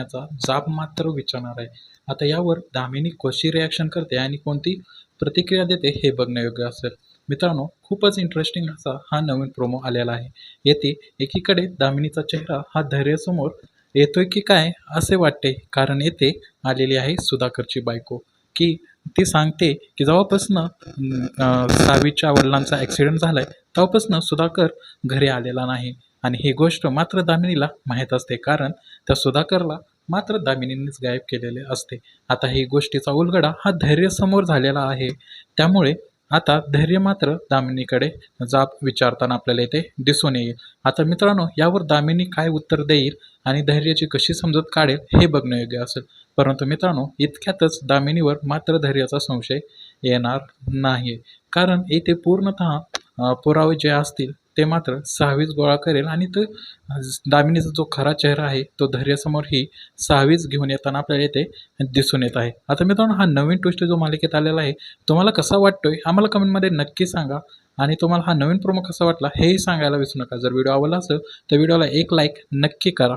चा जाब मात्र विचारणार आहे. आता यावर दामिनी कशी रिॲक्शन करते आणि कोणती प्रतिक्रिया देते हे बघण्यायोग्य असेल. मित्रांनो, खूपच इंटरेस्टिंग असा हा नवीन प्रोमो आलेला आहे. येथे एकीकडे दामिनीचा चेहरा हा धैर्यासमोर येतोय की काय असे वाटते, कारण येथे आलेली आहे सुधाकरची बायको, की ती सांगते की जेव्हापासनं सावीच्या वडिलांचा ॲक्सिडेंट झालाय तेव्हापासनं सुधाकर घरी आलेला नाही. आणि ही गोष्ट मात्र दामिनीला माहीत असते, कारण त्या सुधाकरला मात्र दामिनीनेच गायब केलेले असते. आता ही गोष्टीचा उलगडा हा धैर्यसमोर झालेला आहे. त्यामुळे आता धैर्य मात्र दामिनीकडे जाब विचारताना आपल्याला इथे दिसून येईल. आता मित्रांनो, यावर दामिनी काय उत्तर देईल आणि धैर्याची कशी समजूत काढेल हे बघण्यायोग्य असेल. परंतु मित्रांनो, इतक्यातच दामिनीवर मात्र धैर्याचा संशय येणार नाही, कारण येथे पूर्णतः पुरावे जे असतील ते मात्र सहावीच गोळा करेल आणि तो दामिनीचा जो खरा चेहरा आहे तो धैर्यासमोर ही सहावीच घेऊन येताना आपल्याला येथे दिसून येत आहे. आता मित्रांनो, हा नवीन ट्विस्ट जो मालिकेत आलेला आहे तुम्हाला कसा वाटतोय आम्हाला कमेंटमध्ये नक्की सांगा. आणि तुम्हाला हा नवीन प्रोमो कसा वाटला हेही सांगायला विसरू नका. जर व्हिडिओ आवडला असेल तर व्हिडिओला एक लाईक नक्की करा.